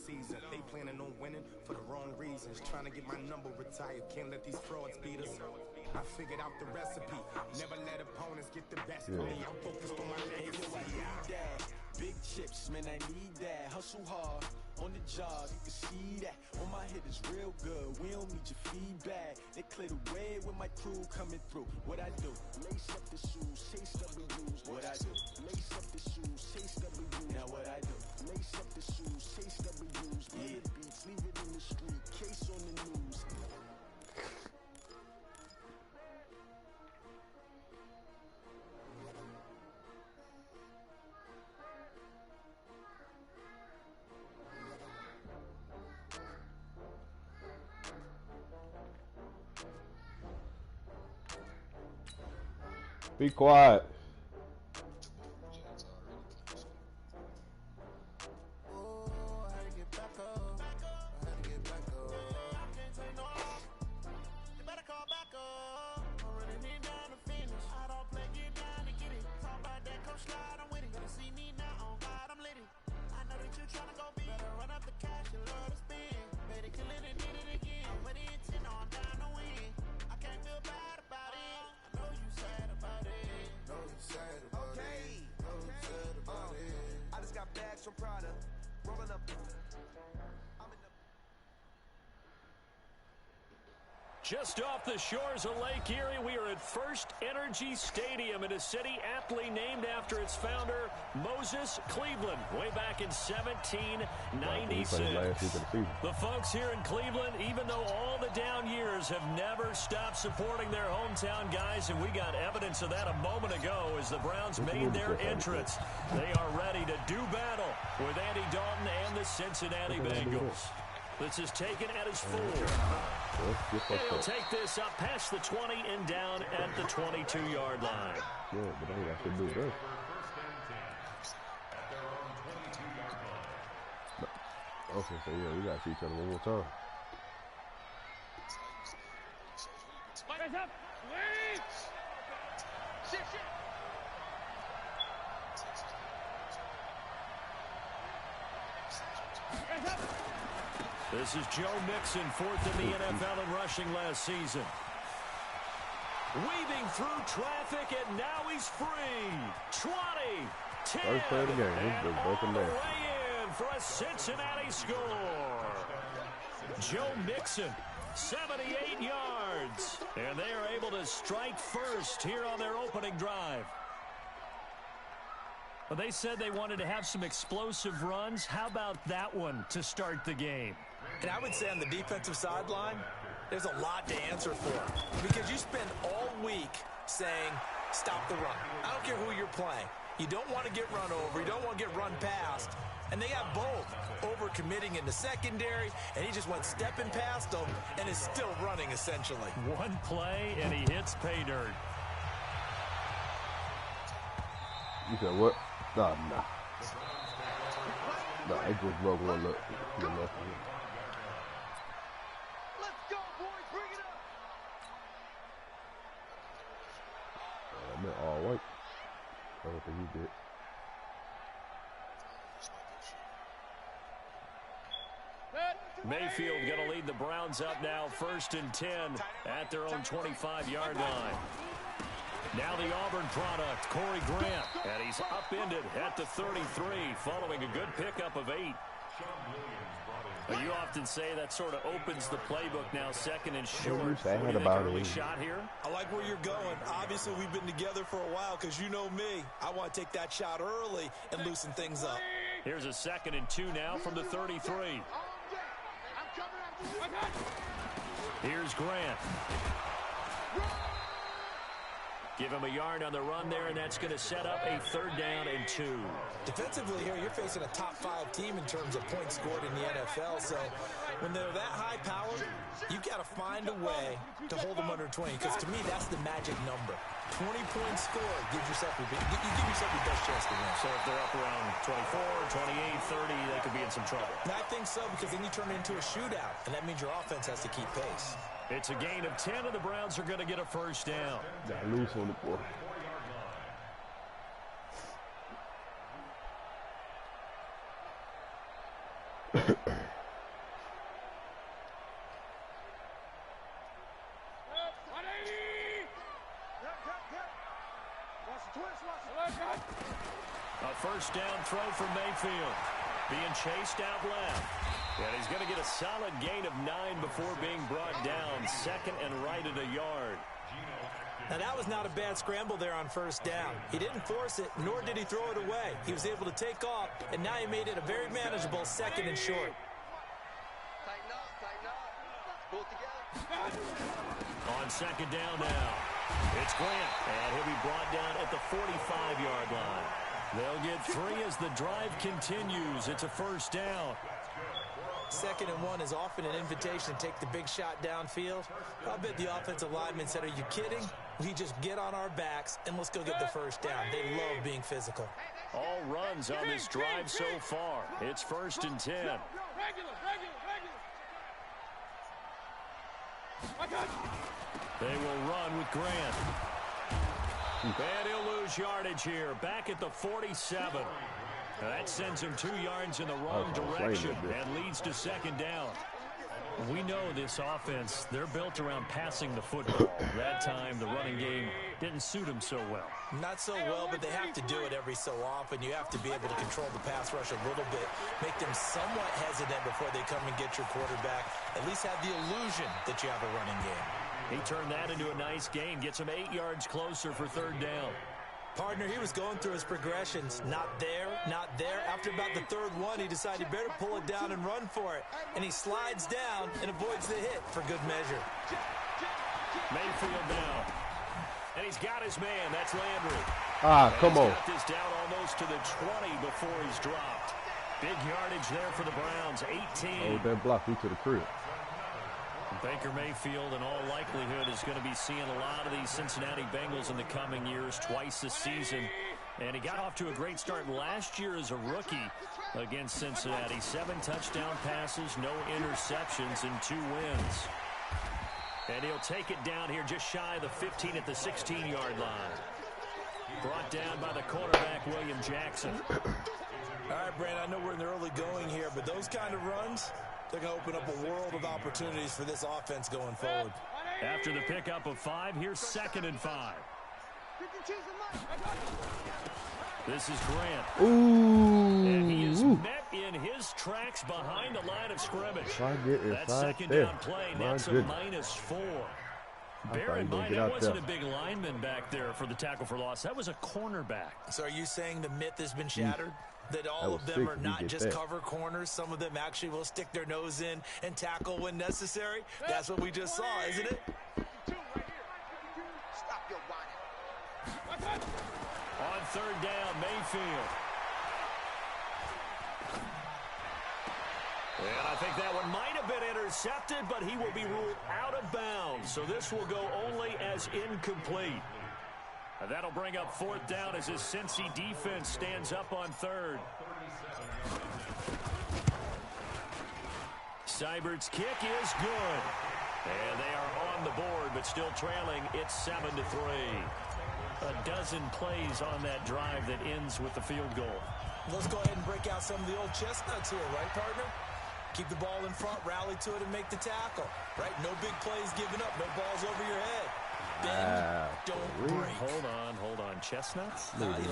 season. They planning on winning for the wrong reasons. Trying to get my number retired. Can't let these frauds beat us. I figured out the recipe. Never let opponents get the best of me. I'm focused on my legacy. Big chips, man, I need that. Hustle hard on the job, you can see that. On my head is real good. We don't need your feedback. They clear the way with my crew coming through. What I do? Lace up the shoes, chase W's. What I do? Lace up the shoes, chase W's. Now what I do? Lace up the shoes, chase W's. Yeah. Beats, leave it in the street, case on the news. Be quiet. Just off the shores of Lake Erie, we are at First Energy Stadium in a city aptly named after its founder, Moses Cleveland, way back in 1796. The folks here in Cleveland, even though all the down years, have never stopped supporting their hometown guys, and we got evidence of that a moment ago as the Browns made their entrance. They are ready to do battle with Andy Dalton and the Cincinnati Bengals. This is taken at his 4. He'll take this up past the 20 and down at the 22-yard line. Yeah, but I think I should do this. Okay, so yeah, we got to see each other one more time. Guys up! Wait! Shit! Guys up! This is Joe Mixon, 4th in the NFL in rushing last season. Weaving through traffic, and now he's free. 20, 10, first play of the game. And all the way in for a Cincinnati score. Joe Mixon, 78 yards. And they are able to strike first here on their opening drive. Well, they said they wanted to have some explosive runs. How about that one to start the game? And I would say on the defensive sideline, there's a lot to answer for. Because you spend all week saying, stop the run. I don't care who you're playing. You don't want to get run over. You don't want to get run past. And they got both. Over-committing in the secondary, and he just went stepping past them and is still running, essentially. One play, and he hits pay dirt. You said what? Nah. Nah, it just broke one look. Let's go, boys! Bring it up! I meant all white. I don't think he did. Mayfield going to lead the Browns up now, 1st and 10 at their own 25-yard line. Now the Auburn product, Corey Grant, and he's upended at the 33 following a good pickup of 8. Well, you often say that sort of opens the playbook now, 2nd and short. What do you think, early shot here? I like where you're going. Obviously, we've been together for a while because you know me. I want to take that shot early and loosen things up. Here's a 2nd and 2 now from the 33. Here's Grant. Give him a yard on the run there, and that's going to set up a 3rd down and 2. Defensively here, you're facing a top-5 team in terms of points scored in the NFL, so when they're that high-powered, you've got to find a way to hold them under 20, because to me, that's the magic number. 20 points scored, you give yourself your best chance to win. So if they're up around 24, 28, 30, they could be in some trouble. And I think so, because then you turn it into a shootout, and that means your offense has to keep pace. It's a gain of 10, and the Browns are going to get a 1st down. Got loose on the board. A first down throw for Mayfield. Being chased out left. And he's going to get a solid gain of 9 before being brought down. Second and right at a yard. Now, that was not a bad scramble there on first down. He didn't force it, nor did he throw it away. He was able to take off, and now he made it a very manageable second and short. Tighten up. Pull it together. On second down now, it's Grant, and he'll be brought down at the 45-yard line. They'll get 3 as the drive continues. It's a first down. Second and 1 is often an invitation to take the big shot downfield. I bet the offensive lineman said, are you kidding? We just get on our backs and let's go get the first down. They love being physical. All runs on this drive so far. It's first and 10. They will run with Grant. And he'll lose yardage here. Back at the 47. That sends him 2 yards in the wrong direction and leads to second down. We know this offense, they're built around passing the football. That time, the running game didn't suit them so well. Not so well, but they have to do it every so often. You have to be able to control the pass rush a little bit, make them somewhat hesitant before they come and get your quarterback. At least have the illusion that you have a running game. He turned that into a nice gain, gets him 8 yards closer for third down. Partner, he was going through his progressions. Not there, not there. After about the third one, he decided he better pull it down and run for it. And he slides down and avoids the hit for good measure. Mayfield down. And he's got his man. That's Landry. Come on. Got this down almost to the 20 before he's dropped. Big yardage there for the Browns. 18. Oh, that block me to the crib. Baker Mayfield, in all likelihood, is going to be seeing a lot of these Cincinnati Bengals in the coming years, twice this season. And he got off to a great start last year as a rookie against Cincinnati. 7 touchdown passes, no interceptions, and 2 wins. And he'll take it down here just shy of the 15 at the 16-yard line. Brought down by the quarterback, William Jackson. All right, Brand, I know we're in the early going here, but those kind of runs, they're going to open up a world of opportunities for this offense going forward. After the pickup of 5, here's second and 5. This is Grant. Ooh. And he is met in his tracks behind the line of scrimmage. That second down play nets a -4. Bear in mind, that wasn't a big lineman back there for the tackle for loss. That was a cornerback. So are you saying the myth has been shattered? That all of them are not just cover corners. Some of them actually will stick their nose in and tackle when necessary. That's what we just saw, isn't it? Stop your whining. On third down, Mayfield. And I think that one might have been intercepted, but he will be ruled out of bounds. So this will go only as incomplete. And that'll bring up fourth down as his Cincy defense stands up on third. Seibert's kick is good. And they are on the board, but still trailing. It's 7-3. A dozen plays on that drive that ends with the field goal. Let's go ahead and break out some of the old chestnuts here, right, partner? Keep the ball in front, rally to it, and make the tackle. Right? No big plays given up, no balls over your head. Bend, don't break. Hold on. Chestnuts? There he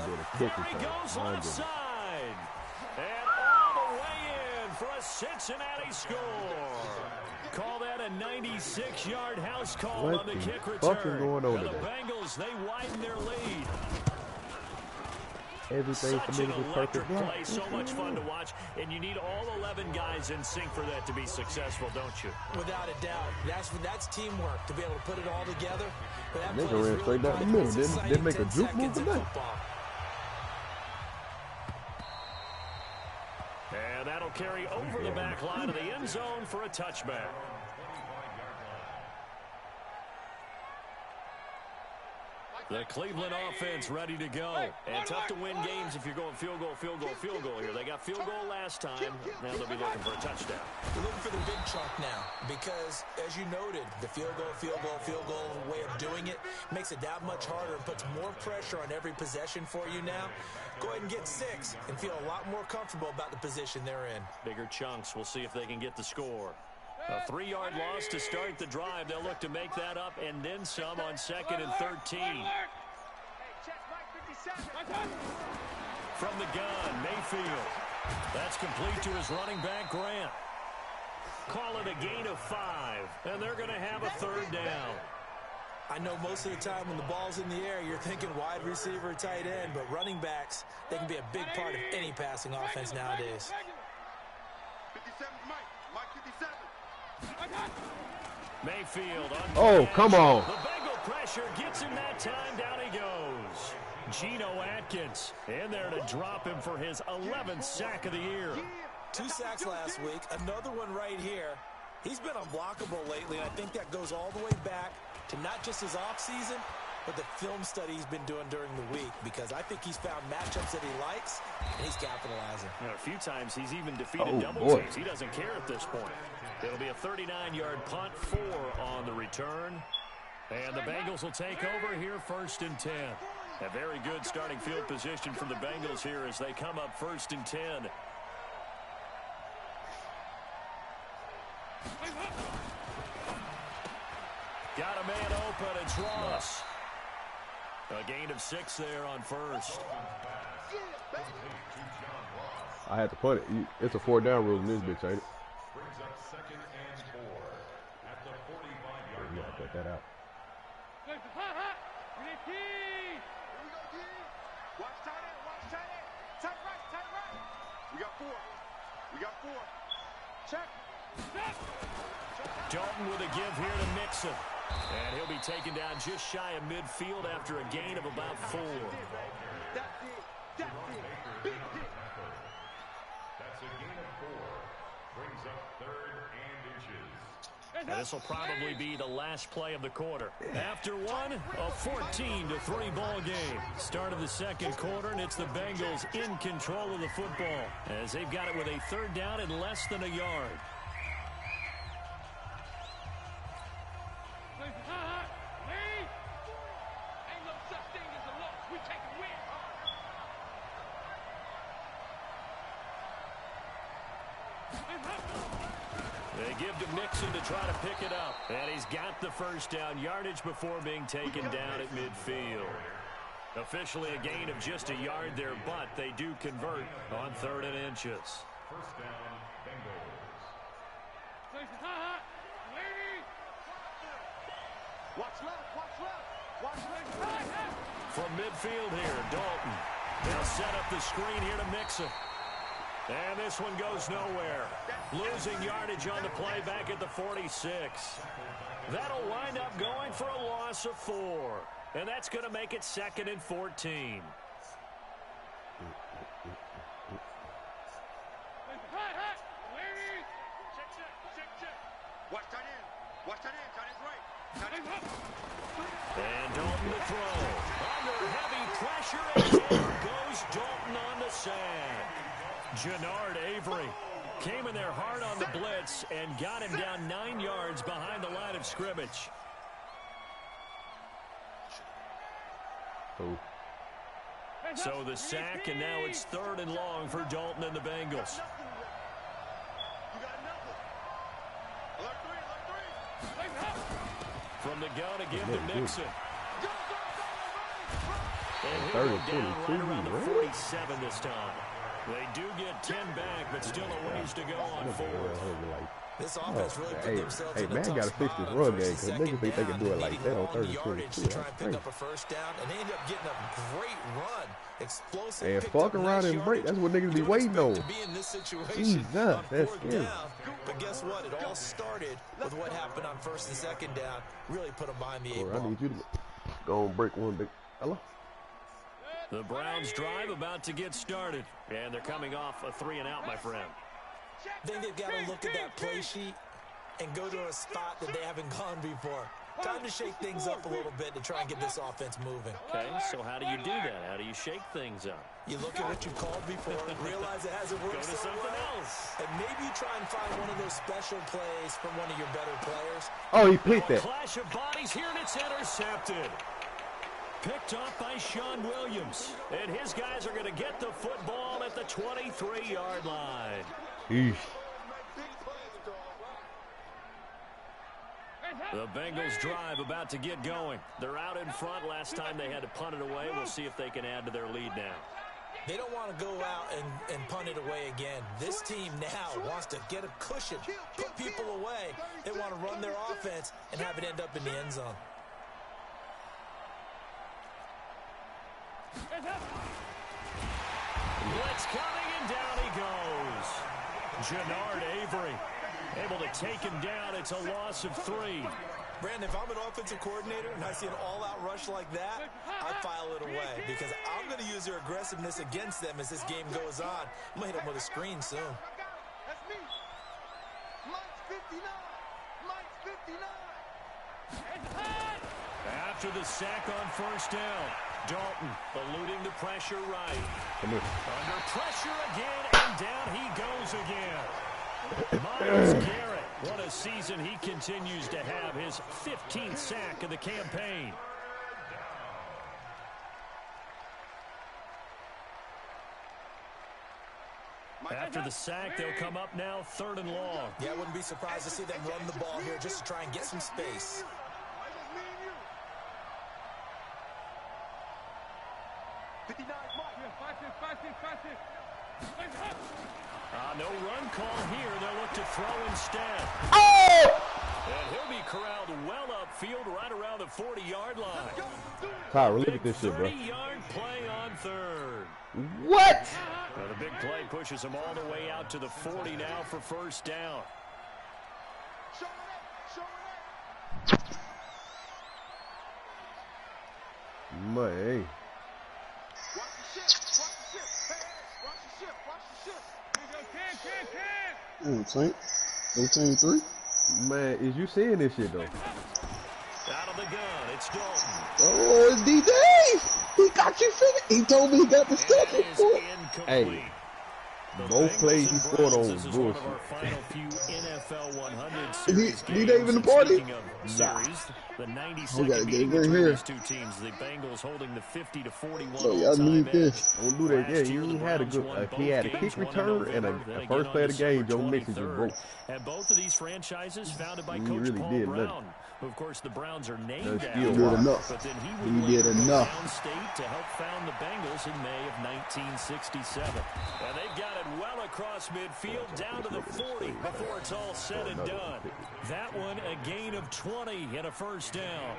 goes left side. And all the way in for a Cincinnati score. Call that a 96-yard house call on the kick return. Going on the today? Bengals, they widen their lead. Everything Such an electric play, so much fun to watch, and you need all 11 guys in sync for that to be successful, don't you? Without a doubt. That's teamwork, to be able to put it all together. That they ran straight down the middle. Didn't make a juke move today. And that'll carry over the back line of the end zone for a touchback. The Cleveland offense ready to go. And tough to win games if you're going field goal, field goal, field goal here. They got field goal last time. Now they'll be looking for a touchdown. They're looking for the big chunk now because, as you noted, the field goal way of doing it makes it that much harder and puts more pressure on every possession for you now. Go ahead and get 6 and feel a lot more comfortable about the position they're in. Bigger chunks. We'll see if they can get the score. A 3-yard loss to start the drive. They'll look to make that up and then some on 2nd and 13. From the gun, Mayfield. That's complete to his running back, Grant. Call it a gain of 5, and they're going to have a 3rd down. I know most of the time when the ball's in the air, you're thinking wide receiver, tight end, but running backs, they can be a big part of any passing offense nowadays. 57, Mike 57. Mayfield on Oh, come on. The Bengal pressure gets him that time. Down he goes. Geno Atkins in there to drop him for his 11th sack of the year. 2 sacks last week, another one right here. He's been unblockable lately, and I think that goes all the way back to not just his offseason, but the film study he's been doing during the week, because I think he's found matchups that he likes, and he's capitalizing. A few times he's even defeated double teams. He doesn't care at this point. It'll be a 39-yard punt, 4 on the return. And the Bengals will take over here 1st and 10. A very good starting field position for the Bengals here as they come up 1st and 10. Got a man open. It's Ross. A gain of 6 there on 1st. I had to punt it. It's a 4th down rule in this bitch, ain't it? Brings up 2nd and 4 at the 45-yard line. Yeah, cut that out. Here we go, D. Watch tight end. Tight right. We got 4. Check. Dalton with a give here to Mixon. And he'll be taken down just shy of midfield after a gain of about 4. That's it. Big hit. That's a gain of 4. Brings up 3rd and inches. And this will probably be the last play of the quarter. After one, a 14-3 ball game. Start of the 2nd quarter, and it's the Bengals in control of the football as they've got it with a 3rd down and less than a yard. They give to Mixon to try to pick it up. And he's got the 1st down yardage before being taken down at midfield. Officially a gain of just a yard there, but they do convert on 3rd and inches. 1st down, Bengals. Watch left. From midfield here, Dalton. They'll set up the screen here to Mixon. And this one goes nowhere. Losing yardage on the play back at the 46. That'll wind up going for a loss of 4. And that's going to make it 2nd and 14. Watch tight end. Tight end's right. And Dalton to throw. Under heavy pressure, and there goes Dalton on the sack. Jannard Avery came in there hard on the blitz and got him down 9 yards behind the line of scrimmage. Oh. So the sack, and now it's 3rd and long for Dalton and the Bengals. From the gun again to Mixon. And he'll go down right around the 47 this time. They do get 10 back, but still a ways to go on 4th. This offense really put themselves in a man tough got to fix spot this on run 1st game and because 2nd niggas think they down. can do it like Needed that on low 3rd and yardage 22. to try and pick up a 1st down, and they ended up getting a great run. Explosive. And picked fuck up around nice and break. yardage. That's what niggas be You don't waiting expect on. to be in this situation Jesus, on that's 4th scary. down. But guess what? It all started with what happened on 1st and 2nd down. Really put them behind the 8 I ball. need you to go and break one big. Hello? The Browns drive about to get started, and they're coming off a 3-and-out, my friend. I think they've got to look at that play sheet and go to a spot that they haven't gone before. Time to shake things up a little bit to try and get this offense moving. Okay, so how do you do that? How do you shake things up? You look at what you called before, realize it hasn't worked Go to so something well, else. and maybe you try and find one of those special plays from one of your better players. Oh, he picked that. Clash of bodies here, and it's intercepted. Picked off by Sean Williams. And his guys are going to get the football at the 23-yard line. Eesh. The Bengals drive about to get going. They're out in front. Last time they had to punt it away. We'll see if they can add to their lead now. They don't want to go out and punt it away again. This team now wants to get a cushion, put people away. They want to run their offense and have it end up in the end zone. Blitz coming, and down he goes. Jannard Avery able to take him down. It's a loss of 3. Brandon, if I'm an offensive coordinator and I see an all-out rush like that, I file it away because I'm going to use their aggressiveness against them as this game goes on. I'm going to hit them with a screen soon. That's me. Mike's 59. Mike's 59. After the sack on first down, Dalton eluding the pressure right. Come on. Under pressure again, and down he goes again. Myles Garrett, what a season he continues to have, his 15th sack of the campaign. After the sack, they'll come up now 3rd and long. Yeah, I wouldn't be surprised to see them run the ball here just to try and get some space. No run call here. They'll look to throw instead. Oh! And he'll be corralled well upfield right around the 40-yard line. Tyra, look at this shit, bro. 30-yard play on 3rd. What? Now the big play pushes him all the way out to the 40 now for first down. Man. Tank. No team 3. Man, is you seeing this shit, though? Out of the gun, it's Dalton. Oh, it's DJ! He got you figured. He told me he got the stuff. Hey. Both plays he scored on This is one of our final few NFL 100 series games. They even the party? Speaking of series, the 92nd gotta meeting get in between here. these two teams. The Bengals holding the 50-41 So y'all all-time need edge. this. Don't do that. Yeah, Last year, he the had a Browns good. won He had a both kick games, one in return and November, then a again first on play of the game. Joe December Mixon just 23rd. broke. And both of these franchises founded by He Coach really Paul did Brown, nothing. who, of course, the Browns are named No after. skill He did enough. But then He would did later go enough. downstate to help found the Bengals in May of 1967. And they've got it well across midfield down to the 40 before it's all said and done. That one a gain of 20 and a first down.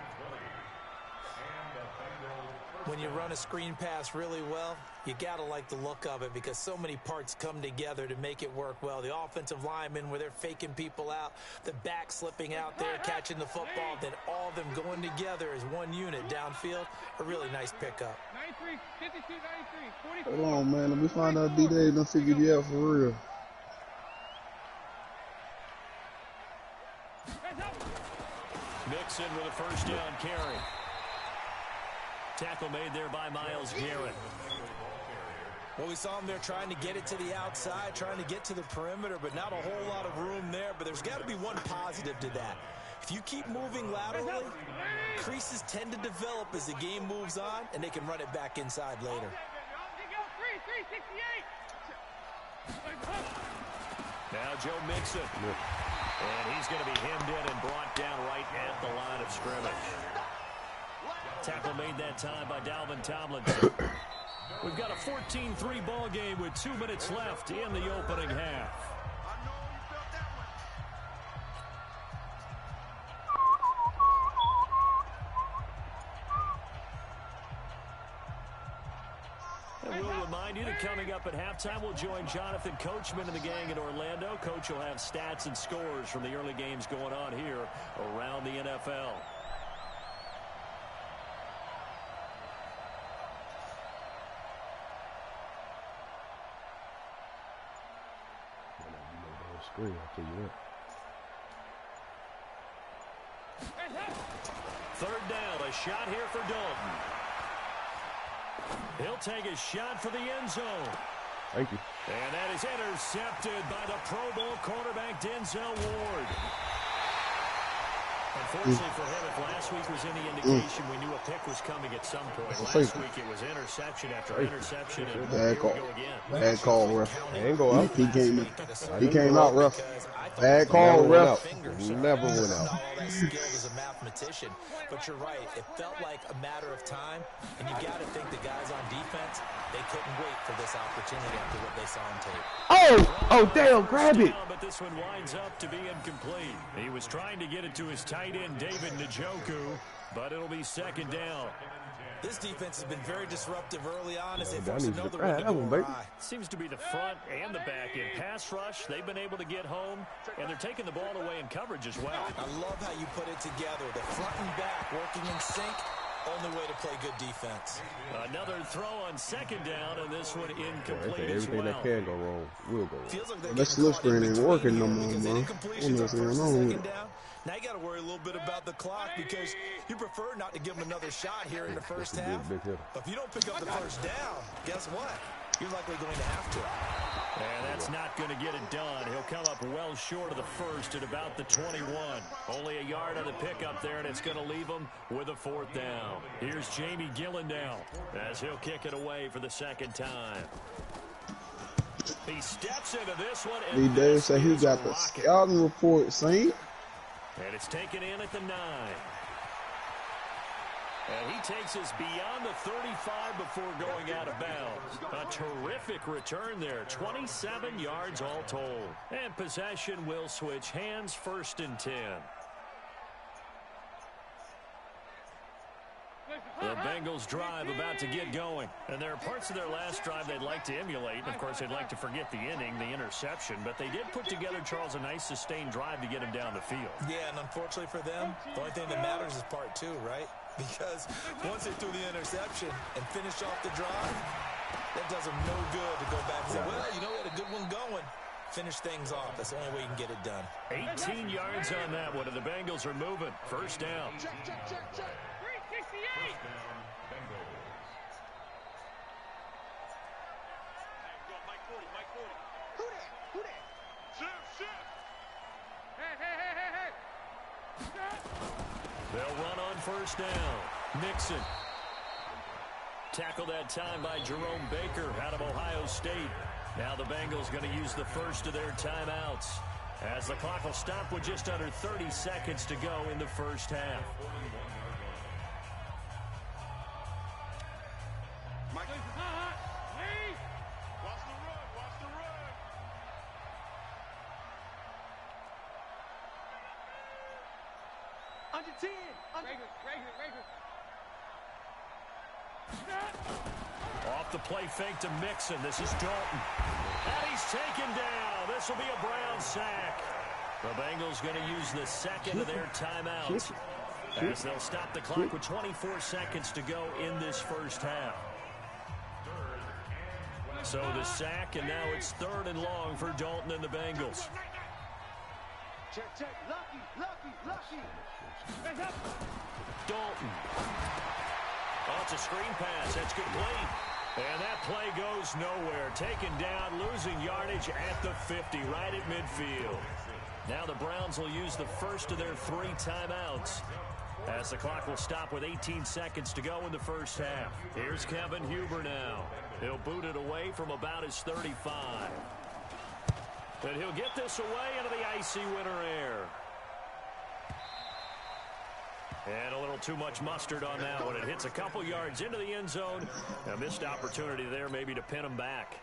When you run a screen pass really well, you got to like the look of it because so many parts come together to make it work well. The offensive linemen where they're faking people out, the back slipping out there, catching the football, then all of them going together as one unit downfield. A really nice pickup. 93, 52, 93, 44. Hold on, man. Let me find out DJ done figured you out for real. Mixon with a first down carry. Tackle made there by Myles Garrett. Well, we saw him there trying to get it to the outside, trying to get to the perimeter, but not a whole lot of room there. But there's got to be one positive to that. If you keep moving laterally, creases tend to develop as the game moves on, and they can run it back inside later. Now Joe Mixon. And he's going to be hemmed in and brought down right at the line of scrimmage. Tackle made that time by Dalvin Tomlinson. We've got a 14-3 ball game with 2 minutes left in the opening half. And we'll remind you that coming up at halftime, we'll join Jonathan Coachman and the gang in Orlando. Coach will have stats and scores from the early games going on here around the NFL. Screen, I'll tell you that. 3rd down. A shot here for Dalton. He'll take a shot for the end zone. Thank you. And that is intercepted by the Pro Bowl cornerback Denzel Ward. Unfortunately for him, if last week was any indication, we knew a pick was coming at some point. Last week it was interception after interception, and here we go again. Bad call, ref. Ain't go out. He came out, ref. Bad call, ref. Never went out. All that skilled as a mathematician, but you're right. It felt like a matter of time, and you got to think the guys on defense, they couldn't wait for this opportunity after what they saw on tape. Oh, Dale, grab it. But this one winds up to be incomplete. He was trying to get it to his tight end, David Njoku, but it'll be 2nd down. This defense has been very disruptive early on as they I force need to another grab one that to one, go baby. awry. Seems to be the front and the back end. Pass rush, they've been able to get home, and they're taking the ball away in coverage as well. I love how you put it together. The front and back working in sync. Only way to play good defense. Another throw on 2nd down, and this one Yeah, incomplete as everything well. that can go wrong will go wrong. Feels like they're That getting slip caught screen in ain't between working no here more, because man. incompletions What's on going 1st on and with 2nd it? down. Now you got to worry a little bit about the clock because you prefer not to give them another shot here in the first half. Big hitter. But if you don't pick up the 1st down, guess what? You're likely going to have to. And that's not going to get it done. He'll come up well short of the 1st at about the 21. Only a yard on the pickup there, and it's going to leave him with a 4th down. Here's Jamie Gillen now as he'll kick it away for the 2nd time. He steps into this one. He And did this say he is got a the rocket. scouting report, Saint. And it's taken in at the 9. And he takes us beyond the 35 before going out of bounds. A terrific return there. 27 yards all told. And possession will switch hands, 1st and 10. The Bengals drive about to get going. And there are parts of their last drive they'd like to emulate. And of course, they'd like to forget the inning, the interception. But they did put together, Charles, a nice sustained drive to get him down the field. Yeah, and unfortunately for them, the only thing that matters is part 2, right? Because once they threw the interception and finished off the drive, that does them no good to go back and say, well, you know, we had a good one going. Finish things off. That's the only way you can get it done. 18 yards on that one, and the Bengals are moving. 1st down. Check. 368. Who that? Shift. Hey. They'll run on 1st down. Mixon. Tackled that time by Jerome Baker out of Ohio State. Now the Bengals going to use the 1st of their timeouts as the clock will stop with just under 30 seconds to go in the 1st half. Watch the run. Under 10. Regular. Off the play fake to Mixon. This is Dalton. And he's taken down. This will be a Brown sack. The Bengals going to use the 2nd of their timeouts as they'll stop the clock with 24 seconds to go in this 1st half. So the sack, and now it's 3rd and long for Dalton and the Bengals. Check. Lucky. Dalton. Oh, it's a screen pass. That's complete. And that play goes nowhere. Taken down, losing yardage at the 50, right at midfield. Now the Browns will use the 1st of their 3 timeouts as the clock will stop with 18 seconds to go in the 1st half. Here's Kevin Huber now. He'll boot it away from about his 35. And he'll get this away into the icy winter air. And a little too much mustard on that one. It hits a couple yards into the end zone. A missed opportunity there maybe to pin him back.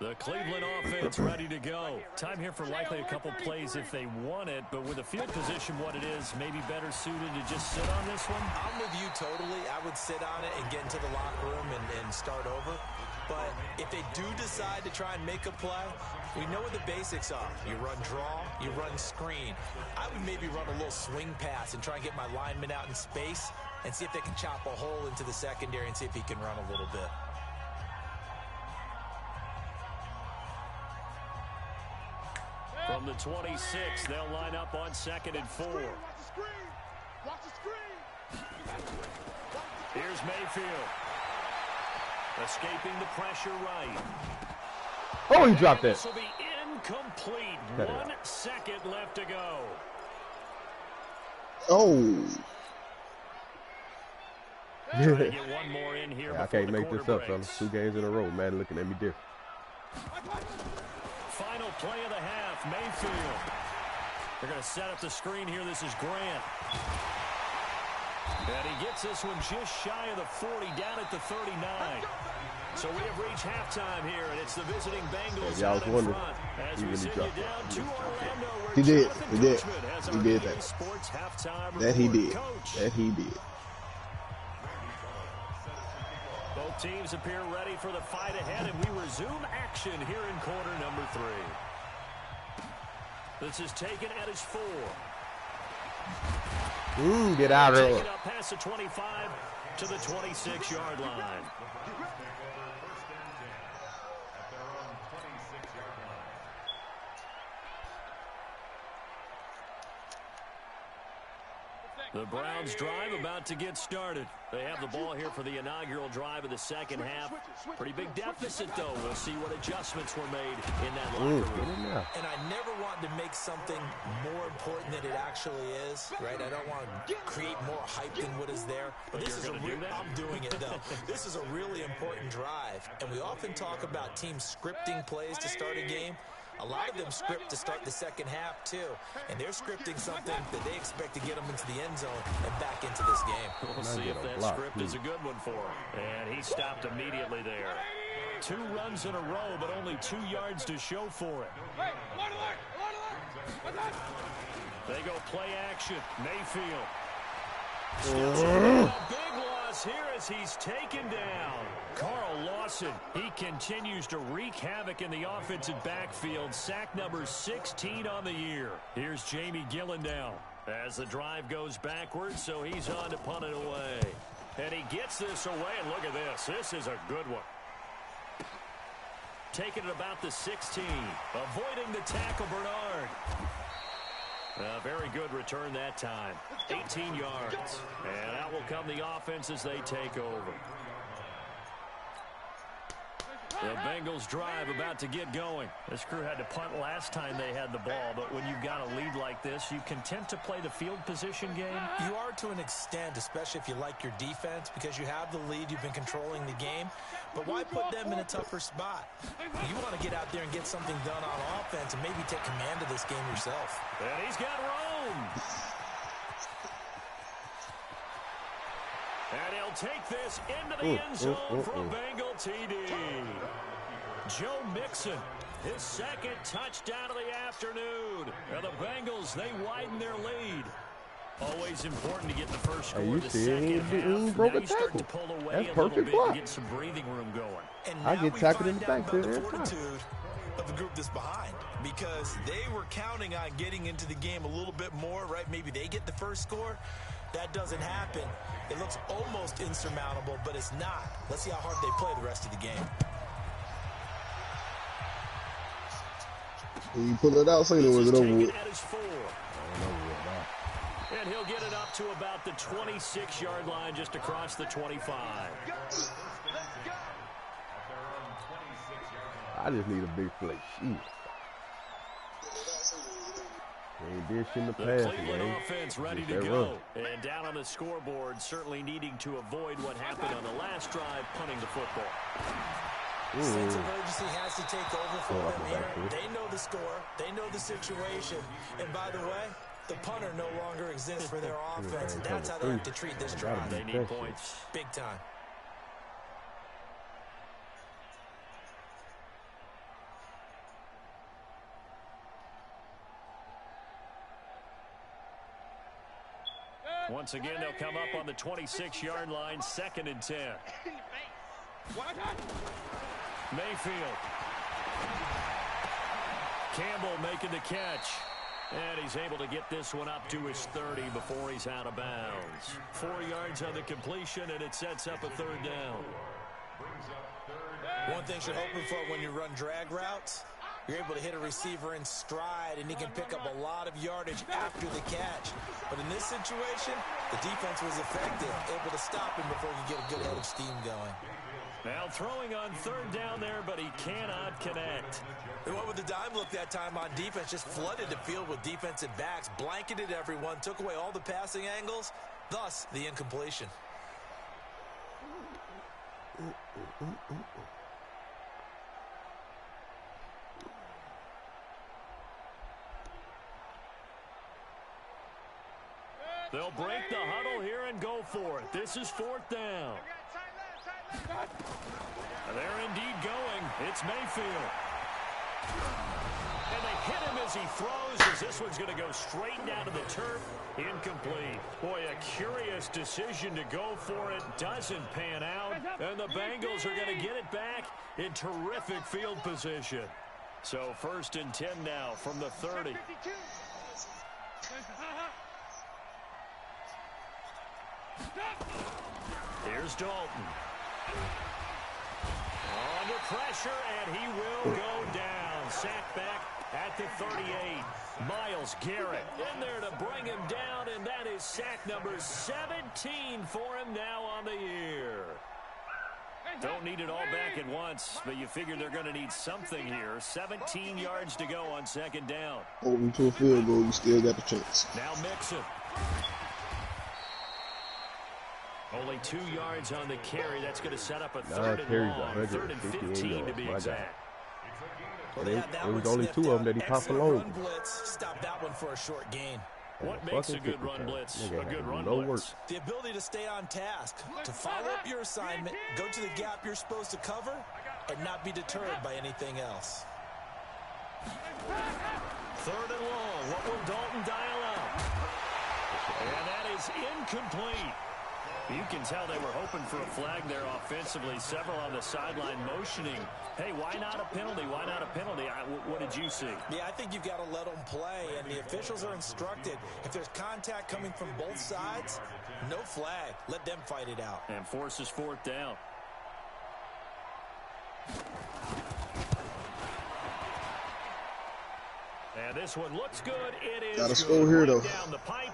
The Cleveland offense ready to go. Time here for likely a couple plays if they want it, but with the field position what it is, maybe better suited to just sit on this one? I'm with you totally. I would sit on it and get into the locker room and start over. But if they do decide to try and make a play, we know what the basics are. You run draw, you run screen. I would maybe run a little swing pass and try and get my lineman out in space and see if they can chop a hole into the secondary and see if he can run a little bit. From the 26, they'll line up on 2nd and 4. Here's Mayfield. Escaping the pressure right. Oh, he dropped it. This will be incomplete. 1 second left to go. Oh. Trying to get one more in here. I can't make this up, fellas. 2 games in a row. Man looking at me different. Final play of the half. Mayfield. They're going to set up the screen here. This is Grant. And he gets this one just shy of the 40, down at the 39. So we have reached halftime here, and it's the visiting Bengals out in front. As we send you down to Orlando, where He did. Jonathan He did. Coachman has He our did EA that. Sports halftime That he report. did. Coach. That he did. Both teams appear ready for the fight ahead, and we resume action here in quarter number 3. This is taken at his 4. Get out of Take here. it up past the 25 to the 26-yard line. The Browns drive about to get started. They have the ball here for the inaugural drive of the second half. Pretty big deficit, though. We'll see what adjustments were made in that locker room. And I never want to make something more important than it actually is, right? I don't want to create more hype than what is there. But this is I'm doing it, though. This is a really important drive. And we often talk about teams scripting plays to start a game. A lot of them script to start the second half, too. And they're scripting something that they expect to get them into the end zone and back into this game. We'll see if that script is a good one for him. And he stopped immediately there. 2 runs in a row, but only 2 yards to show for it. They go play action. Mayfield. A big loss here as he's taken down. Carl Lawson, he continues to wreak havoc in the offensive backfield. Sack number 16 on the year. Here's Jamie Gillen now as the drive goes backwards, so he's on to punt it away. And he gets this away, and look at this. This is a good one. Taking it about the 16. Avoiding the tackle, Bernard. Very good return that time. 18 yards. And out will come the offense as they take over. The Bengals drive about to get going. This crew had to punt last time they had the ball, but when you've got a lead like this, you content to play the field position game? You are to an extent, especially if you like your defense, because you have the lead, you've been controlling the game. But why put them in a tougher spot? You want to get out there and get something done on offense and maybe take command of this game yourself. And he's got room. And he'll take this into the end zone for a Bengal TD. Joe Mixon, his second touchdown of the afternoon. And the Bengals, they widen their lead. Always important to get the first score in the second half. Now you start to pull away a little bit and get some breathing room going. And I now get we tackled in find the out back about there the every time. fortitude of the group that's behind, because they were counting on getting into the game a little bit more, right? Maybe they get the first score. That doesn't happen. It looks almost insurmountable, but it's not. Let's see how hard they play the rest of the game. When you pull it out, say it was it over with. And he'll get it up to about the 26-yard line just across the 25. I just need a big play. Shit. Ain't dish in the The pass, Cleveland man. offense ready to go. And down on the scoreboard, certainly needing to avoid what happened on the last drive, punting the football. Sense of urgency has to take over for them here. They know the score. They know the situation. And by the way, the punter no longer exists for their offense. That's how they have to treat this drive. They need points. Big time. Once again, they'll come up on the 26-yard line, 2nd and 10. Mayfield. Campbell making the catch. And he's able to get this one up to his 30 before he's out of bounds. 4 yards on the completion, and it sets up a 3rd down. One thing you're hoping for when you run drag routes, You're able to hit a receiver in stride, and he can pick up a lot of yardage after the catch. But in this situation, the defense was effective, able to stop him before he could get a good head of steam going. Now throwing on third down there, but he cannot connect. They went with the dime look that time on defense, just flooded the field with defensive backs, blanketed everyone, took away all the passing angles, thus the incompletion. They'll break the huddle here and go for it. This is fourth down. They're indeed going. It's Mayfield. And they hit him as he throws, as this one's going to go straight down to the turf. Incomplete. Boy, a curious decision to go for it. Doesn't pan out. And the Bengals are going to get it back in terrific field position. So 1st and 10 now from the 30. Here's Dalton. Under pressure, and he will go down. Sacked back at the 38. Myles Garrett in there to bring him down, and that is sack number 17 for him now on the year. Don't need it all back at once, but you figure they're going to need something here. 17 yards to go on 2nd down. Open to a field goal, you still got the chance. Now Mixon. Only 2 yards on the carry. That's going to set up a 3rd and long. 3rd and 15 to be exact. Well, it was only 2 of them that he popped alone. Stop that one for a short gain. What makes a good run blitz a good run blitz? The ability to stay on task, to follow up your assignment, go to the gap you're supposed to cover, and not be deterred by anything else. 3rd and long. What will Dalton dial up? And that is incomplete. You can tell they were hoping for a flag there offensively. Several on the sideline motioning. Hey, why not a penalty? Why not a penalty? What did you see? Yeah, I think you've got to let them play, and the officials are instructed. If there's contact coming from both sides, no flag. Let them fight it out. And forces 4th down. And this one looks good. It is gotta score here, though. Down the pipe.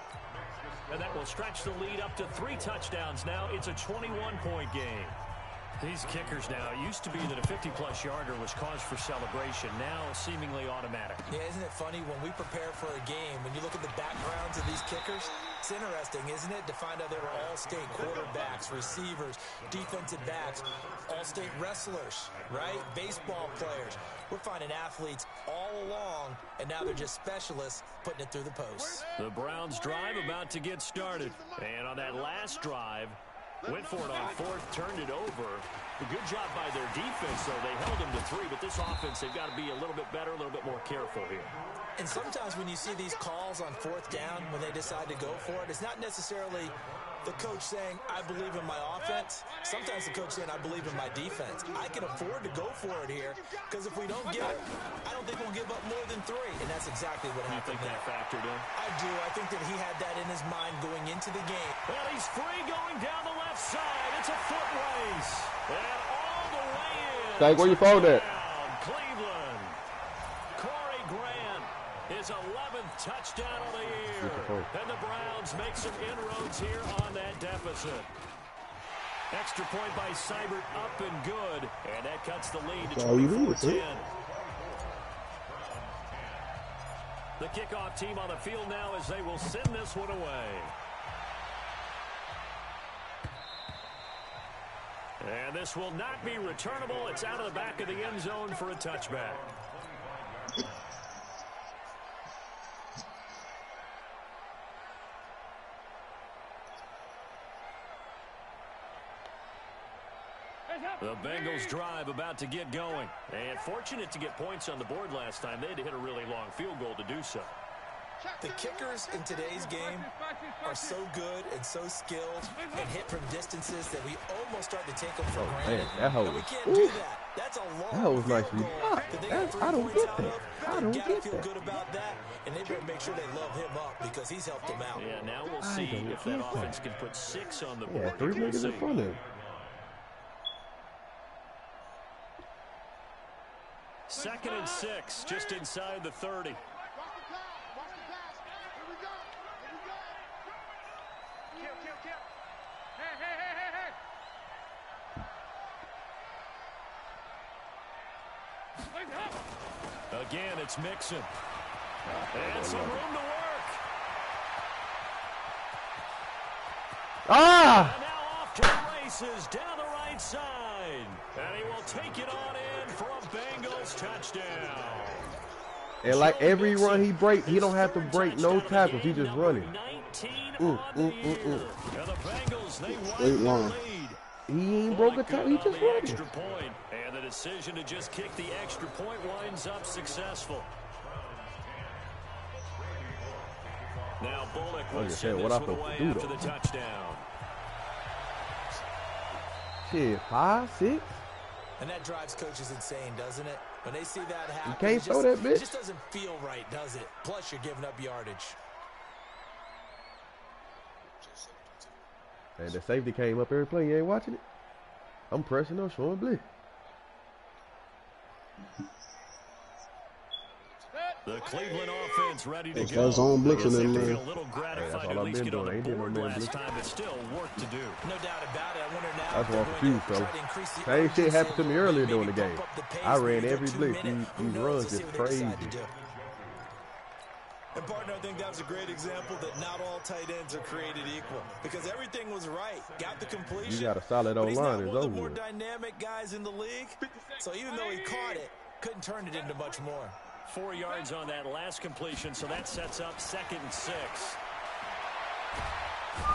And that will stretch the lead up to 3 touchdowns now. It's a 21-point game. These kickers now, it used to be that a 50-plus yarder was cause for celebration. Now seemingly automatic. Yeah, isn't it funny when we prepare for a game, when you look at the backgrounds of these kickers, it's interesting, isn't it, to find out they were all-state quarterbacks, receivers, defensive backs, all-state wrestlers, right? Baseball players. We're finding athletes all along, and now they're just specialists putting it through the posts. The Browns drive about to get started. And on that last drive, went for it on 4th, turned it over. A good job by their defense, though. They held them to 3, but this offense, they've got to be a little bit better, a little bit more careful here. And sometimes when you see these calls on 4th down, when they decide to go for it, it's not necessarily the coach saying, I believe in my offense. Sometimes the coach saying, I believe in my defense. I can afford to go for it here, because if we don't get it, I don't think we'll give up more than 3. And that's exactly what happened. You think that factored in? I do. I think that he had that in his mind going into the game. Well, he's free going down the left side. It's a foot race. And all the way in. Thank where you found it. Cleveland. Corey Grant, his 11th touchdown of the year. And the Browns make some inroads here on that deficit. Extra point by Seibert, up and good. And that cuts the lead to 24-10. The kickoff team on the field now as they will send this one away. And this will not be returnable. It's out of the back of the end zone for a touchback. The Bengals drive about to get going. And fortunate to get points on the board last time. They had to hit a really long field goal to do so. The kickers in today's game are so good and so skilled and hit from distances that we almost start to take them for granted. Man, we can't do that. That's a long nice. field goal that they got 3 I don't points get out that. of. I don't They gotta get feel that. good about that, and they better make sure they love him up because he's helped them out. Yeah, now we'll see if that offense can put 6 on the board. Yeah, 3 niggas in front of him. 2nd and 6, just inside the 30. Again, it's Mixon. And some room to work. Ah! And now off to the races down the right side. And he will take it on in for a Bengals touchdown. And like every run he break, he don't have to break no tackles. He just running. And the Bengals, they Straight line. He ain't broke a tackle. He just running. Extra point. And the decision to just kick the extra point winds up successful. Now Bullock will send this one away after the touchdown. Shit, 5, 6? And that drives coaches insane, doesn't it? When they see that happen, you can't throw that bitch. It just doesn't feel right, does it? Plus, you're giving up yardage. And the safety came up every play. You ain't watching it? I'm pressing on showing blitz. The Cleveland offense ready to go. Zone blitzing in there. A little gratified to at least get on the board last time, but still work to do. No doubt about it. I wonder now. That's one for you, fella. Same shit happened to me earlier during the game. I ran every blitz. These runs just crazy. And partner, I think that was a great example that not all tight ends are created equal, because everything was right. Got the completion. You got a solid O line. It's over. More dynamic guys in the league. So even though he caught it, couldn't turn it into much more. 4 yards on that last completion, so that sets up 2nd and 6.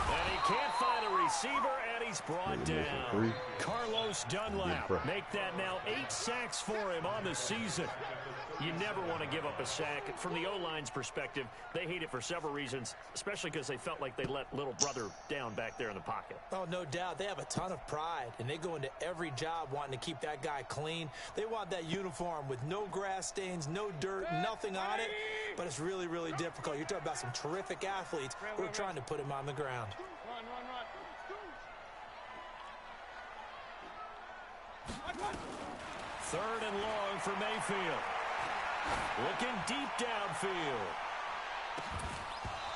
And he can't find a receiver, and he's brought down. Carlos Dunlap make that now 8 sacks for him on the season. You never want to give up a sack. From the O-line's perspective, they hate it for several reasons, especially because they felt like they let little brother down back there in the pocket. Oh, no doubt. They have a ton of pride, and they go into every job wanting to keep that guy clean. They want that uniform with no grass stains, no dirt, nothing on it. But it's really, really difficult. You're talking about some terrific athletes who are trying to put him on the ground. Third and long for Mayfield. Looking deep downfield.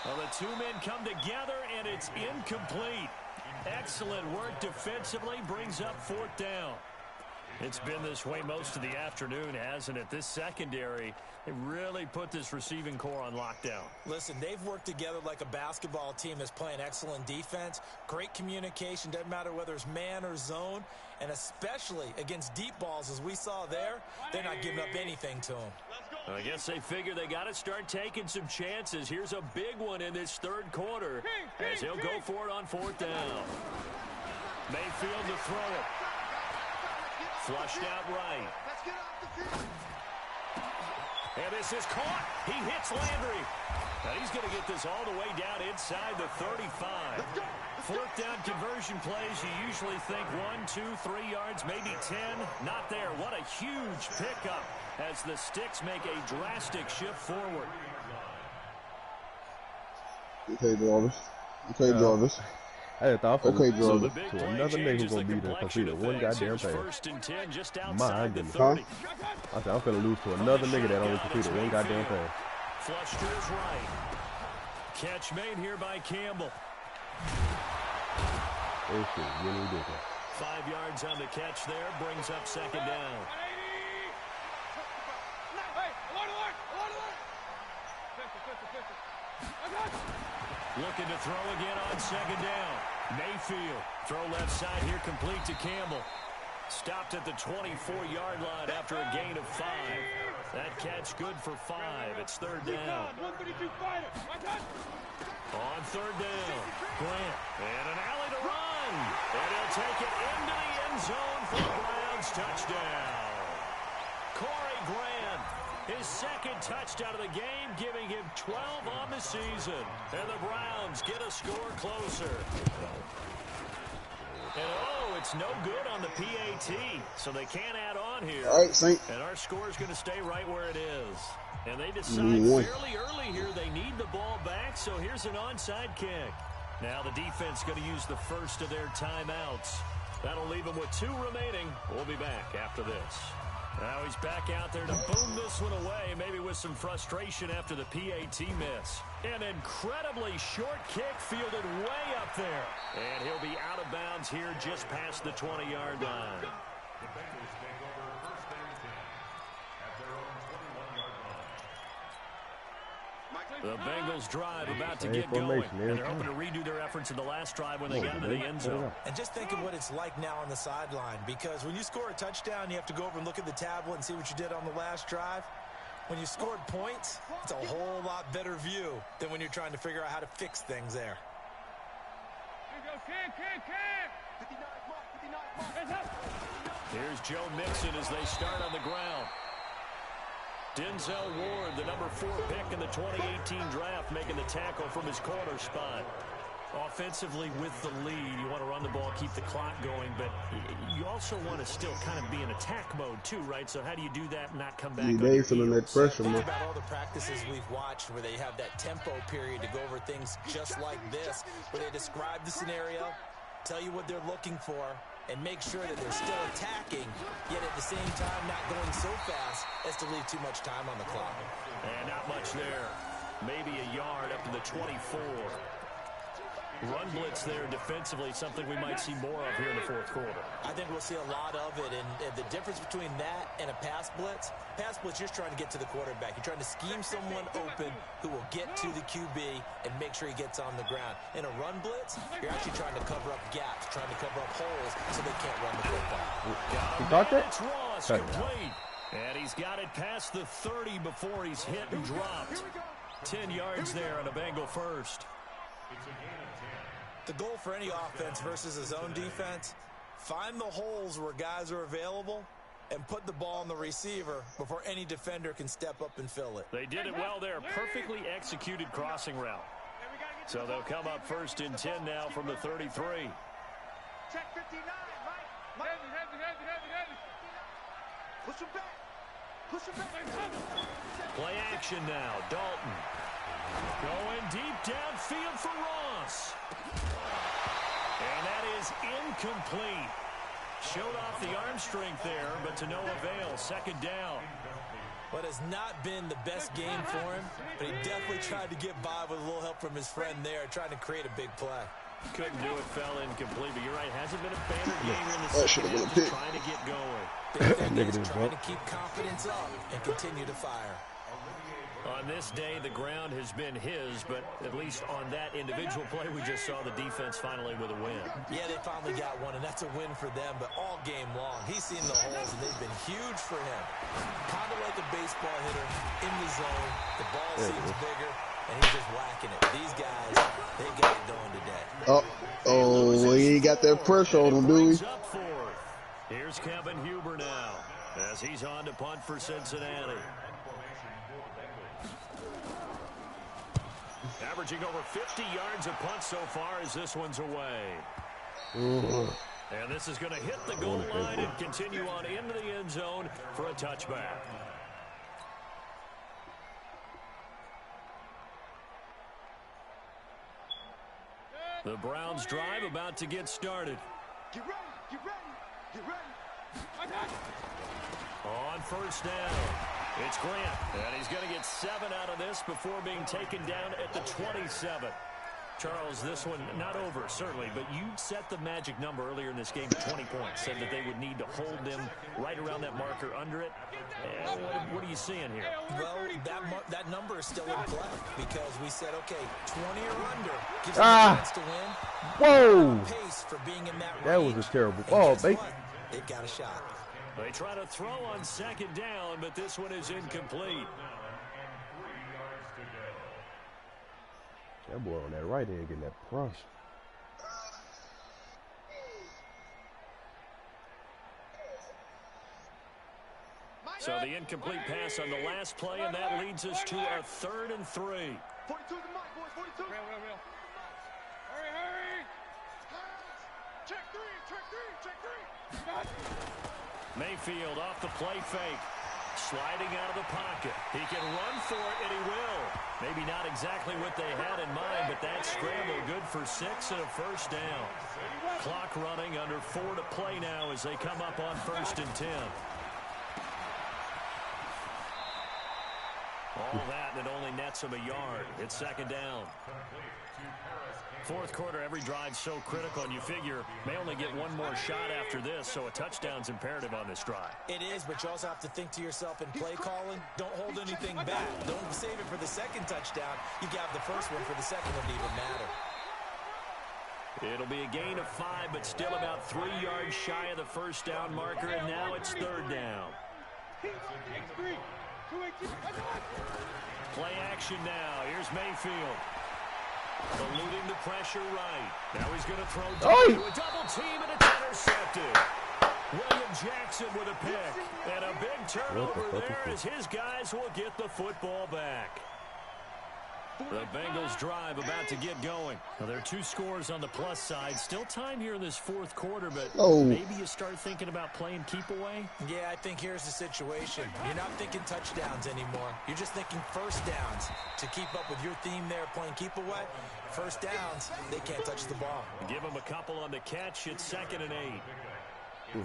Well, the two men come together, and it's incomplete. Excellent work defensively, brings up 4th down. It's been this way most of the afternoon, hasn't it? This secondary, they really put this receiving core on lockdown. Listen, they've worked together like a basketball team that's playing excellent defense. Great communication, doesn't matter whether it's man or zone. And especially against deep balls, as we saw there, they're not giving up anything to them. I guess they figure they got to start taking some chances. Here's a big one in this 3rd quarter as he'll go for it on 4th down. Mayfield to throw it. Flushed out right. And this is caught. He hits Landry. And he's going to get this all the way down inside the 35. 4th down conversion plays, you usually think 1, 2, 3 yards, maybe 10. Not there. What a huge pickup as the Sticks make a drastic shift forward. Okay, Jarvis. Okay, Jarvis. I thought okay, Jarvis. To another nigga who's going to be there completed one goddamn pass. My goodness. Huh? I said, I'm going to lose to another nigga that only completed one goddamn pass. Flush to his right. Catch made here by Campbell. This is really ridiculous. 5 yards on the catch there, brings up 2nd down. Looking to throw again on 2nd down. Mayfield, throw left side here, complete to Campbell. Stopped at the 24-yard line after a gain of 5. That catch good for 5. It's 3rd down. On 3rd down, Grant, and an alley to run. And he'll take it into the end zone for the Browns touchdown. Corey Grant, his 2nd touchdown of the game, giving him 12 on the season. And the Browns get a score closer. And oh, it's no good on the PAT, so they can't add on here. All right, Saint. And our score is going to stay right where it is. And they decide fairly early here they need the ball back, so here's an onside kick. Now the defense going to use the first of their timeouts. That'll leave them with 2 remaining. We'll be back after this. Now he's back out there to boom this one away, maybe with some frustration after the PAT miss. An incredibly short kick fielded way up there. And he'll be out of bounds here just past the 20-yard line. The Bengals take over first and 10 at their own 21-yard line. The Bengals drive about to get going, and they're hoping to redo their efforts in the last drive when they got into the end zone. And just think of what it's like now on the sideline, because when you score a touchdown, you have to go over and look at the tablet and see what you did on the last drive. When you scored points, it's a whole lot better view than when you're trying to figure out how to fix things there. Here's Joe Mixon as they start on the ground. Denzel Ward, the number 4 pick in the 2018 draft, making the tackle from his corner spot. Offensively with the lead, you want to run the ball, keep the clock going, but you also want to still kind of be in attack mode too, right? So how do you do that and not come back? Need some of that pressure, man. Think about all the practices we've watched where they have that tempo period to go over things just like this, where they describe the scenario, tell you what they're looking for, and make sure that they're still attacking, yet at the same time not going so fast as to leave too much time on the clock. And not much there. Maybe a yard up to the 24. Run blitz there defensively, something we might see more of here in the fourth quarter. I think we'll see a lot of it, and the difference between that and a pass blitz, you're just trying to get to the quarterback. You're trying to scheme someone open who will get to the QB and make sure he gets on the ground. In a run blitz, you're actually trying to cover up gaps, trying to cover up holes so they can't run the football. You got that? It's Ross, complete. And he's got it past the 30 before he's hit and dropped. 10 yards there on a Bengal first. It's a gain of 10. The goal for any offense versus a zone defense, find the holes where guys are available and put the ball on the receiver before any defender can step up and fill it. They did it well there. Perfectly executed crossing route. So they'll come up first and 10 now from the 33. Check 59, Mike. Push him back. Push him back. Play action now. Dalton. Going deep downfield for Ross. And that is incomplete. Showed off the arm strength there, but to no avail. Second down. What has not been the best game for him, but he definitely tried to get by with a little help from his friend there, trying to create a big play. Couldn't do it, fell incomplete, but you're right, hasn't been a banner game in the second half, just trying to get going. Big trying to keep confidence up and continue to fire. On this day, the ground has been his, but at least on that individual play, we just saw the defense finally with a win. Yeah, they finally got one, and that's a win for them, but all game long, he's seen the holes, and they've been huge for him. Kind of like a baseball hitter in the zone. The ball seems bigger, and he's just whacking it. These guys, they got it going today. Oh, he ain't got that pressure on him, do we? Here's Kevin Huber now, as he's on to punt for Cincinnati. Averaging over 50 yards a punt so far as this one's away. And this is going to hit the goal line and continue on into the end zone for a touchback. The Browns drive about to get started. Get ready, get ready, get ready. On first down, it's Grant, and he's going to get 7 out of this before being taken down at the 27. Charles, this one not over, certainly, but you set the magic number earlier in this game at 20 points, said that they would need to hold them right around that marker under it. What are you seeing here? Well, that number is still in play because we said, okay, 20 or under gives them a chance to win. Whoa! Pace for being in that range. That was a terrible ball, baby. They've got a shot. They try to throw on second down, but this one is incomplete. That boy on that right end getting that pressure. So the incomplete pass on the last play, and that leads us to a 3rd and 3. 42 the mic, boys, 42. Real. Hurry. Check three. Mayfield off the play fake. Sliding out of the pocket. He can run for it, and he will. Maybe not exactly what they had in mind, but that scramble good for 6 and a first down. Clock running under 4 to play now as they come up on 1st and 10. All that, and it only nets him a yard. It's second down. Fourth quarter, every drive so critical, and you figure may only get one more shot after this, so a touchdown's imperative on this drive. It is, but you also have to think to yourself in play calling, don't hold anything back. Don't save it for the second touchdown. You got the first one for the second one to even matter. It'll be a gain of 5, but still about 3 yards shy of the first down marker, and now it's third down. Play action now. Here's Mayfield. Eluding the pressure right. Now he's going to throw to a double team, and it's intercepted. William Jackson with a pick. And a big turnover there as his guys will get the football back. The Bengals drive about to get going. Well, there are 2 scores on the plus side. Still time here in this fourth quarter, but maybe you start thinking about playing keep away? Yeah, I think here's the situation. You're not thinking touchdowns anymore. You're just thinking first downs. To keep up with your theme there, playing keep away, first downs, they can't touch the ball. Give them a couple on the catch. It's 2nd and 8.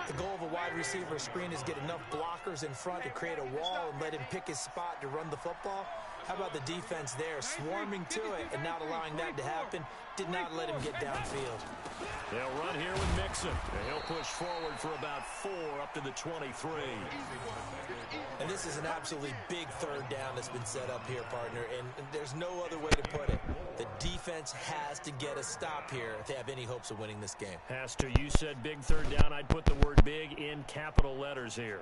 The goal of a wide receiver screen is get enough blockers in front to create a wall and let him pick his spot to run the football. How about the defense there, swarming to it and not allowing that to happen? Did not let him get downfield. They'll run here with Mixon. And he'll push forward for about 4 up to the 23. And this is an absolutely big third down that's been set up here, partner, and there's no other way to put it. The defense has to get a stop here if they have any hopes of winning this game. Has to. You said big third down. I'd put the word big in capital letters here.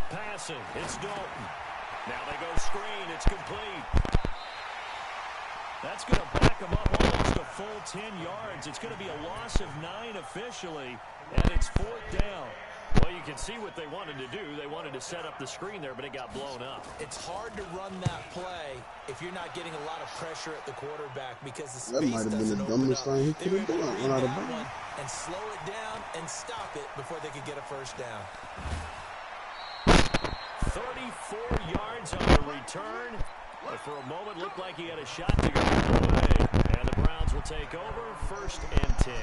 Passing. It's Dalton. Now they go screen. It's complete. That's going to back them up almost a full 10 yards. It's going to be a loss of 9 officially, and it's 4th down. Well, you can see what they wanted to do. They wanted to set up the screen there, but it got blown up. It's hard to run that play if you're not getting a lot of pressure at the quarterback because the space doesn't open up. That might have been the dumbest thing he could have done. And slow it down and stop it before they could get a first down. 34 yards on the return. But for a moment, looked like he had a shot to go the other way. And the Browns will take over, 1st and 10.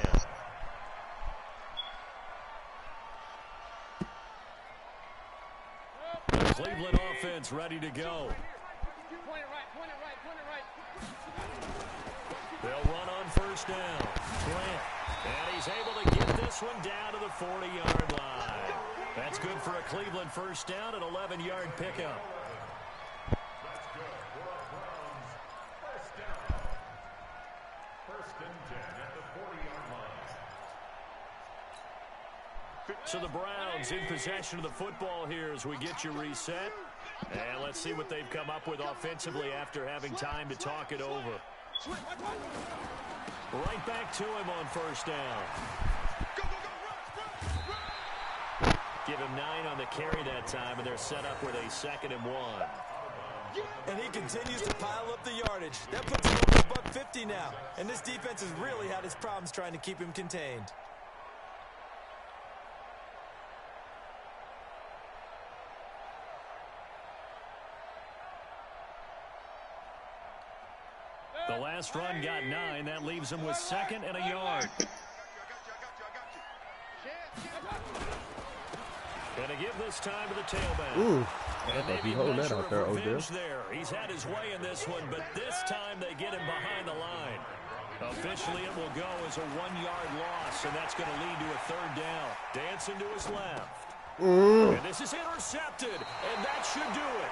The Cleveland offense ready to go. They'll run on first down. Grant. And he's able to get this one down to the 40-yard line. That's good for a Cleveland first down, an 11-yard pickup. So the Browns in possession of the football here as we get you reset. And let's see what they've come up with offensively after having time to talk it over. Right back to him on first down. Give him 9 on the carry that time, and they're set up with a 2nd and 1. And he continues to pile up the yardage. That puts him over above 50 now. And this defense has really had its problems trying to keep him contained. The last run got 9. That leaves him with 2nd and a yard. Gonna give this time to the tailback. Ooh, and maybe a measure of revenge there. He's had his way in this one, but this time they get him behind the line. Officially, it will go as a 1-yard loss, and that's going to lead to a 3rd down. Dancing to his left. And this is intercepted, and that should do it.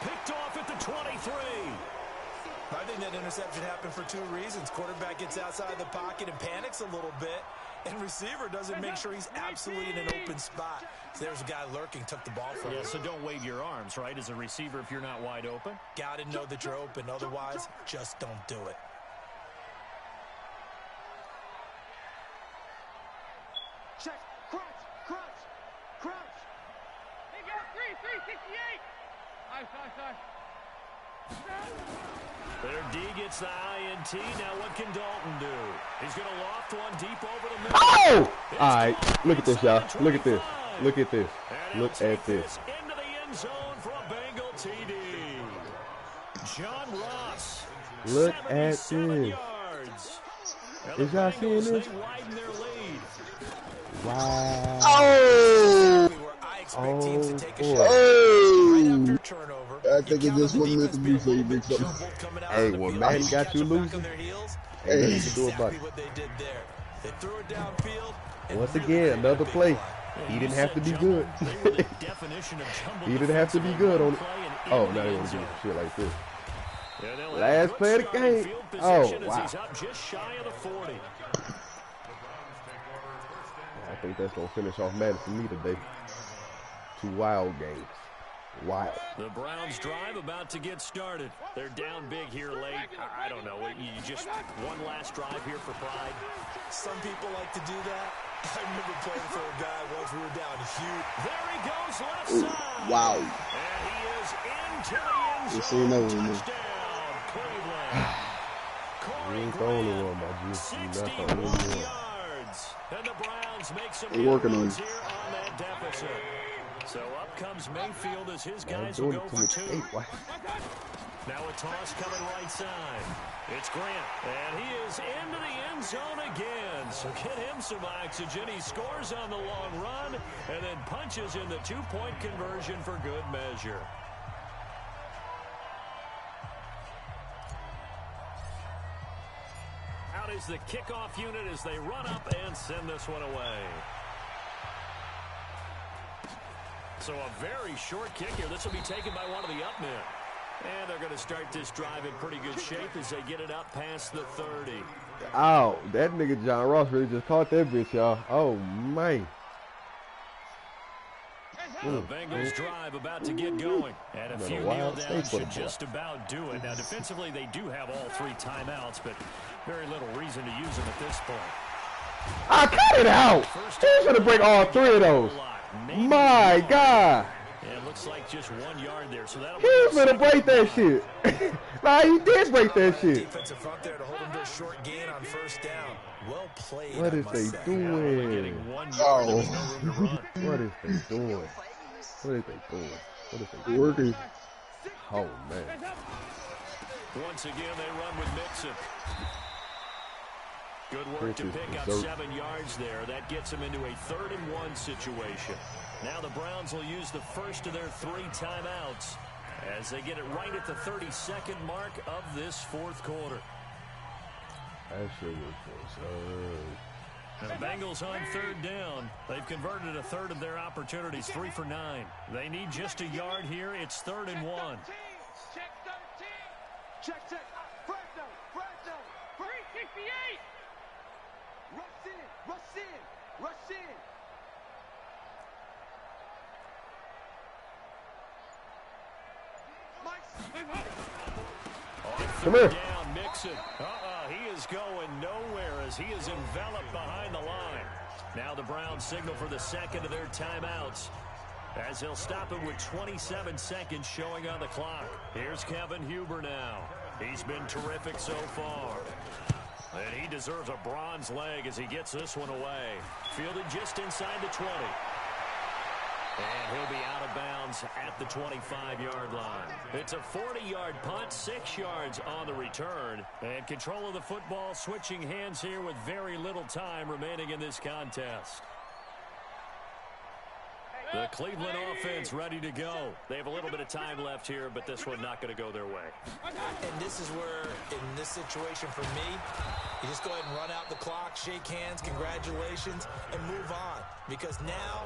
Picked off at the 23. I think that interception happened for 2 reasons. Quarterback gets outside the pocket and panics a little bit, and receiver doesn't make sure he's absolutely in an open spot. So there's a guy lurking, took the ball from him. Yeah, so don't wave your arms, right, as a receiver if you're not wide open. Got to know that you're open. Otherwise, just don't do it. Check. Crunch. They got 368. Nice. Their D gets the INT. Now what can Dalton do? He's going to loft one deep over the middle. Oh! All right, look at this, y'all. Look at this. Look at this. Look at this. Into the end zone for a Bengal TD. John Ross. Look at this. Yards. Is y'all seeing this? Wow. Oh! Oh, Oh! I think it just wasn't meant to be for you, big fella. Hey, when Madden got you losing, ain't nothing to do about it. Once again, another play. He didn't have to be good. He didn't have to be good on it. Oh, now they want to do shit like this. Last play of the game. Oh, wow. I think that's going to finish off Madden for me today. 2 wild games. Wild. The Browns drive about to get started. They're down big here late. I don't know. You just one last drive here for pride. Some people like to do that. I remember playing for a guy once we were down huge. There he goes left side. Wow. And he is into the end zone. Seen that one, man. Touchdown, Cleveland. You ain't the only one, my G. You're not the only one. Yards. And the Browns make some They're working on it. here on that deficit. So up comes Mayfield as his guys I'm will doing go it for to 2. me. Now a toss coming right side. It's Grant, and he is into the end zone again. So get him some oxygen. He scores on the long run and then punches in the 2-point conversion for good measure. Out is the kickoff unit as they run up and send this one away. So a very short kick here. This will be taken by one of the up men. And they're going to start this drive in pretty good shape as they get it up past the 30. Oh, that nigga John Ross really just caught that bitch, y'all. Oh, man. The Bengals drive about to get going. And a few kneel downs should just about do it. Now, defensively, they do have all 3 timeouts, but very little reason to use them at this point. I cut it out. He's going to break all 3 of those. My God. And it looks like just 1 yard there. So that'll He's going to break that shit. Nah, he did break that shit. Defensive front there to hold him to a short gain on first down. Well played. What is they doing? Oh. What is they doing? What is they doing? What is they doing? Working. Oh, man. Once again, they run with Mixon. Good work to pick up 7 yards there. That gets them into a 3rd and 1 situation. Now the Browns will use the first of their 3 timeouts as they get it right at the 32nd mark of this 4th quarter. That shit was And the Bengals on 3rd down. They've converted a 3rd of their opportunities, 3 for 9. They need just a yard here. It's 3rd and 1. Check 13. Check. Fresno. 368. Rush in. Come here. Down, Mixon. He is going nowhere as he is enveloped behind the line. Now the Browns signal for the 2nd of their timeouts as they'll stop it with 27 seconds showing on the clock. Here's Kevin Huber now. He's been terrific so far. And he deserves a bronze leg as he gets this one away. Fielded just inside the 20. And he'll be out of bounds at the 25-yard line. It's a 40-yard punt, 6 yards on the return. And control of the football switching hands here with very little time remaining in this contest. The Cleveland offense ready to go. They have a little bit of time left here, but this one not going to go their way. And this is where, in this situation for me, you just go ahead and run out the clock, shake hands, congratulations, and move on. Because now,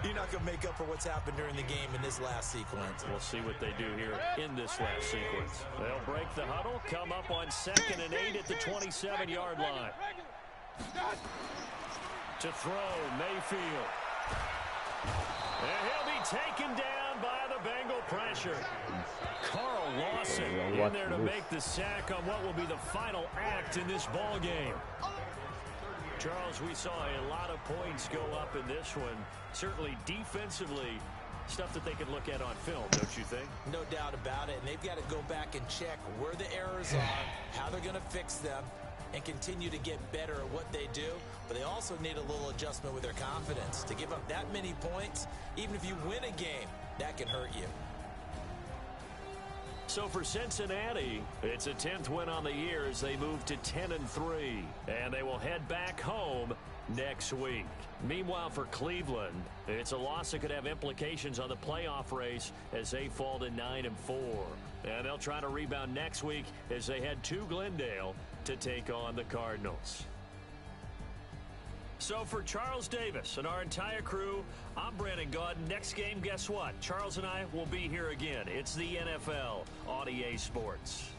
you're not going to make up for what's happened during the game in this last sequence. We'll see what they do here in this last sequence. They'll break the huddle, come up on 2nd and 8 at the 27-yard line. To throw, Mayfield. And he'll be taken down by the Bengal pressure. Carl Lawson in there to make the sack on what will be the final act in this ball game. Charles, we saw a lot of points go up in this one. Certainly defensively, stuff that they can look at on film, don't you think? No doubt about it. And they've got to go back and check where the errors are, how they're going to fix them, and continue to get better at what they do. But they also need a little adjustment with their confidence. To give up that many points, even if you win a game, that can hurt you. So for Cincinnati, it's a 10th win on the year as they move to 10-3, and they will head back home next week. Meanwhile, for Cleveland, it's a loss that could have implications on the playoff race as they fall to 9-4. And they'll try to rebound next week as they head to Glendale to take on the Cardinals. So for Charles Davis and our entire crew, I'm Brandon Gaudin. Next game, guess what? Charles and I will be here again. It's the NFL on EA Sports.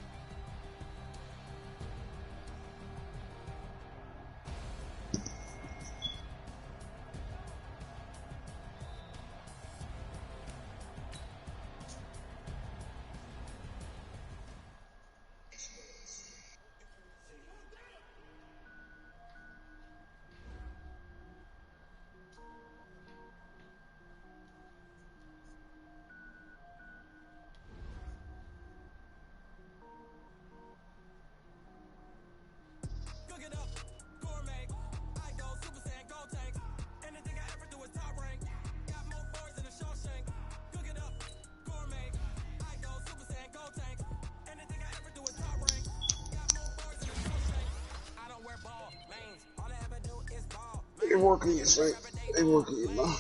They working it, Saint. They working it now.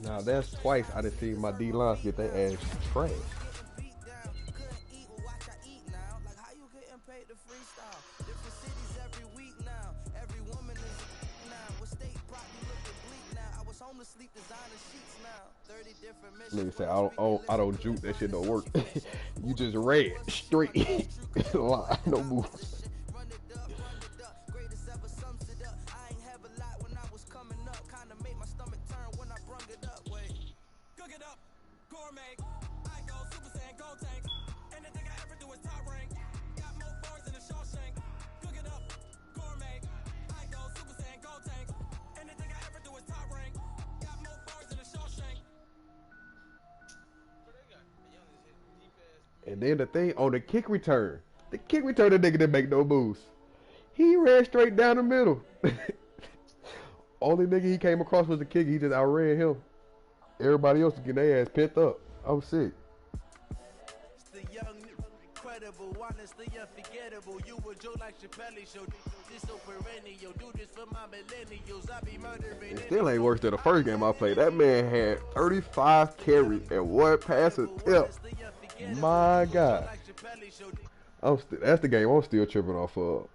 Now that's twice I done seen my D-lines get their ass trashed. Nigga say I don't juke, that shit don't work. You just red straight line, no moves. And then the thing on the kick return, the nigga didn't make no moves. He ran straight down the middle. Only nigga he came across was the kicker. He just outran him. Everybody else was getting their ass pent up. I was sick. It's the young, incredible, honestly unforgettable. You would joke like Chappelle show. This so perennial. Do this for my millennials. I be murdering. It still ain't worse than the first game I played. That man had 35 carries and 1 pass attempt. My God. That's the game I'm still tripping off of.